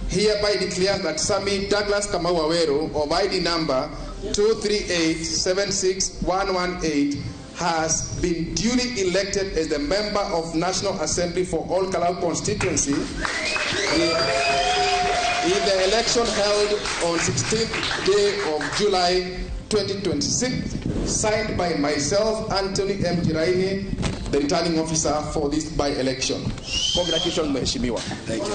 hereby declares that Sammy Douglas Kamau of ID number 238-76118 has been duly elected as the member of National Assembly for All Kalau constituency in the election held on 16th day of July 2026, signed by myself, Anthony M. Jiraini, the returning officer for this by-election. Congratulations, Mheshimiwa. Thank you.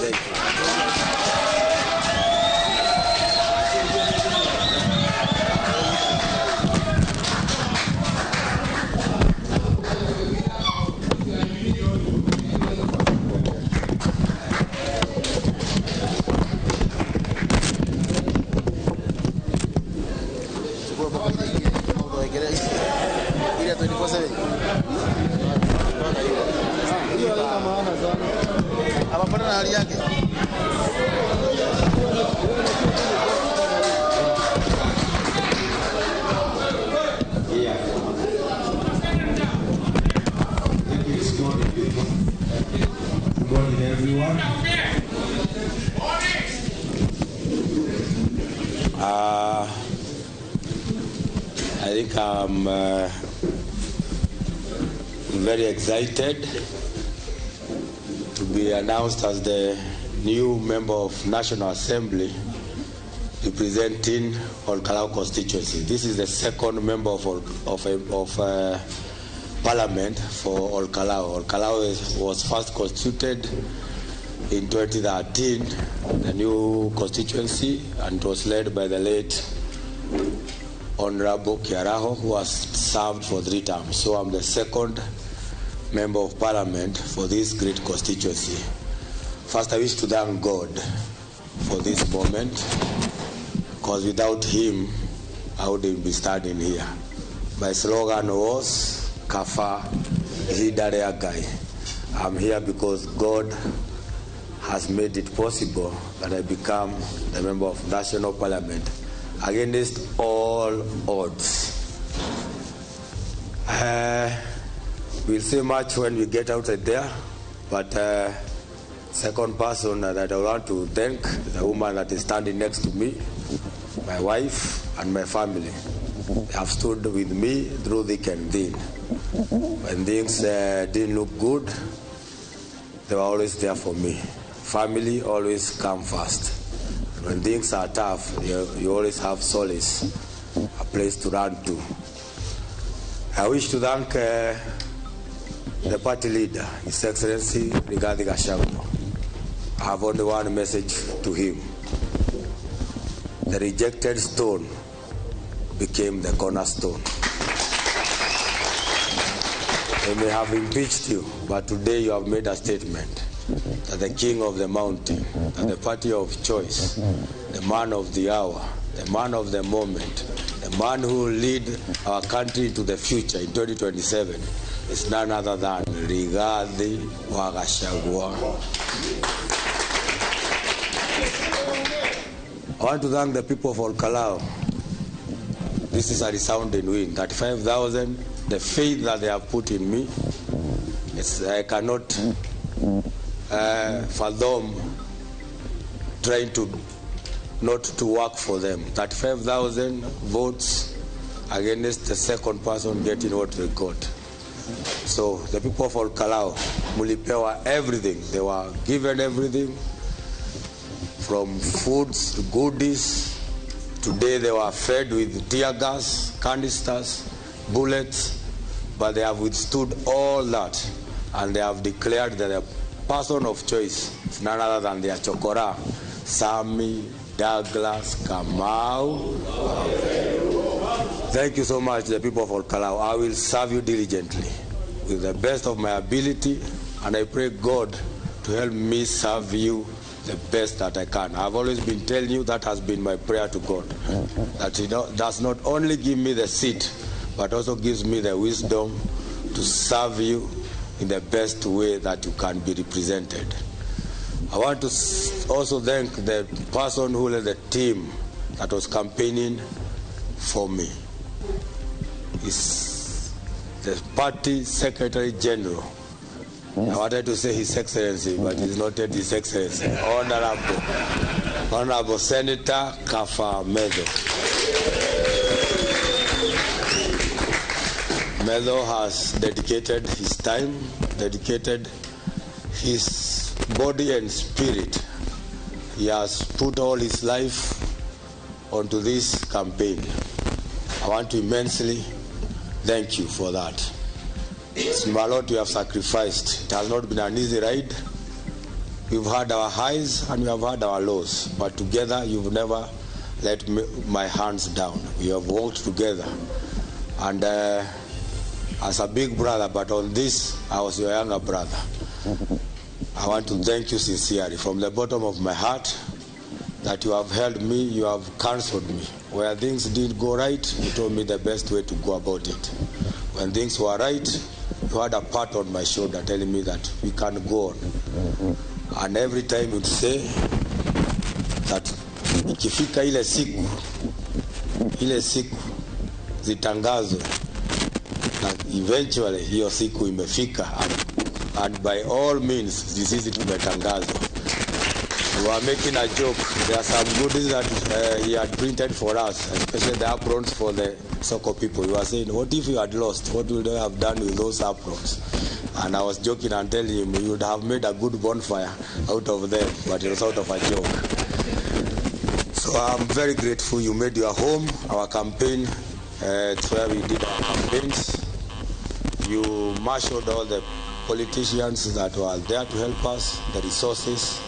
Good morning, everyone. I think I'm very excited to be announced as the new member of National Assembly representing All Kalau constituency. This is the second member of Parliament for All Kalau. All Kalau was first constituted in 2013, the new constituency, and was led by the late Honorable Kiaraho, who has served for 3 terms. So I'm the second member of Parliament for this great constituency. First, I wish to thank God for this moment, because without him, I wouldn't be standing here. My slogan was, Kafa Hidarea Guy. I'm here because God has made it possible that I become the member of National Parliament against all odds. We'll say much when we get out there, but second person that I want to thank is the woman that is standing next to me, my wife and my family. They have stood with me through thick and thin. When things didn't look good, they were always there for me. Family always come first. And when things are tough, you always have solace, a place to run to. I wish to thank the party leader, His Excellency Rigathi Gachagua. I have only one message to him. The rejected stone became the cornerstone. They may have impeached you, but today you have made a statement that the king of the mountain, that the party of choice, the man of the hour, the man of the moment, the man who will lead our country into the future in 2027 is none other than Rigathi Gachagua. I want to thank the people of All Kalau. This is a resounding win. 35,000, the faith that they have put in me, I cannot fathom trying to not to work for them. 35,000 votes against the second person getting what they got. So the people of All Kalau, mulipewa everything. They were given everything, from foods to goodies. Today they were fed with tear gas, canisters, bullets, but they have withstood all that, and they have declared that the person of choice is none other than their chokora, Sammy Douglas Kamau. Thank you so much, the people of All Kalau. I will serve you diligently with the best of my ability, and I pray God to help me serve you the best that I can. I've always been telling you that has been my prayer to God, that He does not only give me the seat, but also gives me the wisdom to serve you in the best way that you can be represented. I want to also thank the person who led the team that was campaigning for me. It's the party secretary general, I wanted to say His Excellency, but it's not yet His Excellency. Honorable Senator Kafa Medo. Medo has dedicated his time, dedicated his body and spirit. He has put all his life onto this campaign. I want to immensely thank you for that. It's a lot you have sacrificed. It has not been an easy ride. We've had our highs and we have had our lows, but together you've never let my hands down. We have worked together. And as a big brother, but on this, I was your younger brother. I want to thank you sincerely from the bottom of my heart that you have held me, you have counseled me. Where things didn't go right, you told me the best way to go about it. When things were right, you had a pat on my shoulder telling me that we can go on. And every time you'd say that ikifika ile siku zitangazwe, na eventually hiyo siku imefika, and by all means sisi tumetangazwa. We were making a joke. There are some goodies that he had printed for us, especially the aprons for the soccer people. We were saying, what if you had lost? What would you have done with those aprons? And I was joking and telling him, you would have made a good bonfire out of them, but it was out of a joke. So I'm very grateful you made your home, our campaign. It's where we did our campaigns. You marshaled all the politicians that were there to help us, the resources.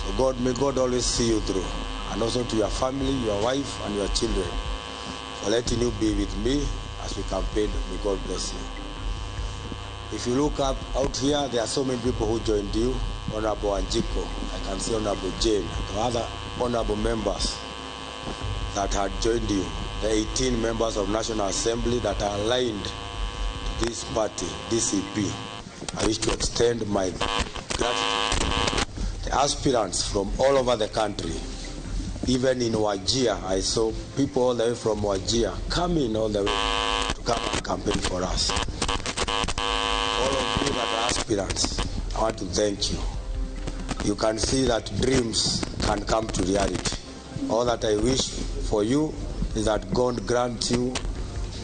So may God always see you through. And also to your family, your wife, and your children, for letting you be with me as we campaign. May God bless you. If you look up out here, there are so many people who joined you. Honorable Anjiko, I can see Honorable Jane, the other honorable members that had joined you, the 18 members of National Assembly that are aligned to this party, DCP. I wish to extend my gratitude. The aspirants from all over the country, even in Wajir, I saw people all the way from Wajir coming all the way to come and campaign for us. All of you that are aspirants, I want to thank you. You can see that dreams can come to reality. All that I wish for you is that God grant you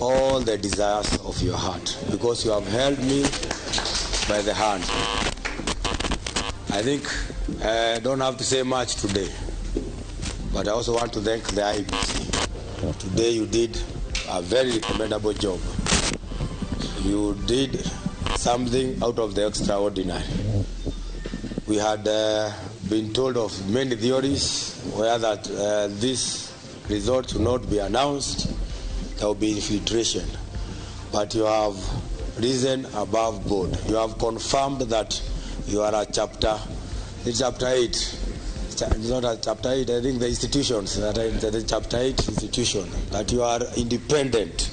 all the desires of your heart, because you have held me by the hand. I think I don't have to say much today, but I also want to thank the IBC. Today you did a very commendable job. You did something out of the extraordinary. We had been told of many theories where that this result will not be announced, there will be infiltration. But you have risen above board. You have confirmed that you are a chapter 8. It's not a chapter 8, I think the institutions that are the chapter 8 institution, that you are independent,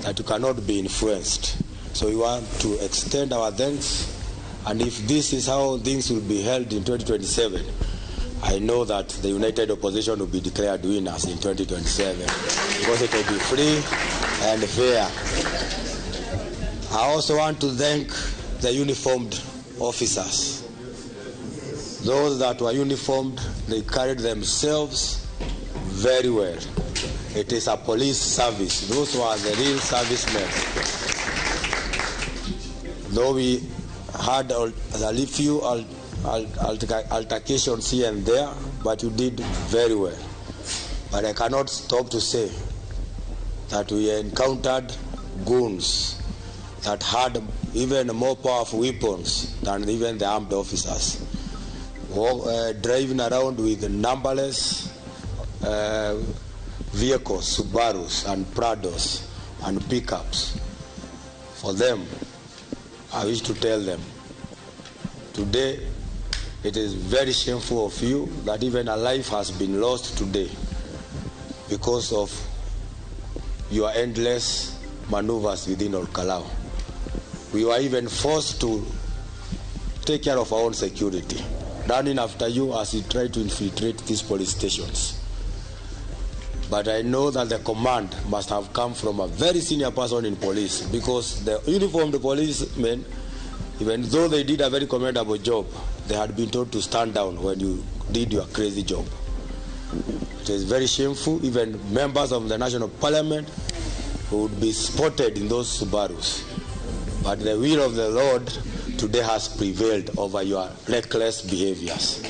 that you cannot be influenced. So we want to extend our thanks, and if this is how things will be held in 2027, I know that the united opposition will be declared winners in 2027, because it will be free and fair. I also want to thank the uniformed officers. Those that were uniformed, they carried themselves very well. It is a police service. Those were the real servicemen. Though we had a few altercations here and there, but you did very well. But I cannot stop to say that we encountered goons that had even more powerful weapons than even the armed officers. Driving around with numberless vehicles, Subarus and Prados and pickups. For them, I wish to tell them, today it is very shameful of you that even a life has been lost today because of your endless maneuvers within Olkalau. We were even forced to take care of our own security, running after you as you try to infiltrate these police stations. But I know that the command must have come from a very senior person in police, because the uniformed policemen Even though they did a very commendable job, they had been told to stand down when you did your crazy job. It is very shameful. Even members of the National Parliament would be spotted in those Subarus. But the will of the Lord today has prevailed over your reckless behaviors.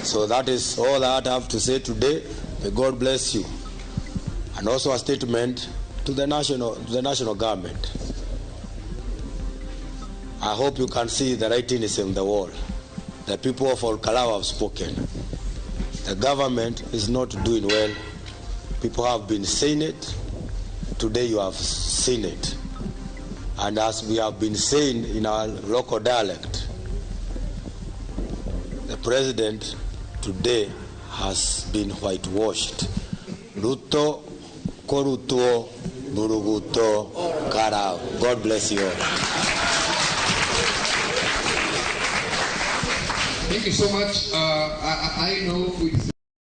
So that is all that I have to say today. May God bless you. And also a statement to the national government. I hope you can see the writing is in the wall. The people of Olkalau have spoken. The government is not doing well. People have been saying it. Today you have seen it. And as we have been saying in our local dialect, the president today has been whitewashed. Ruto, Koruto, Buruguto, Karao. God bless you all. Thank you so much. I know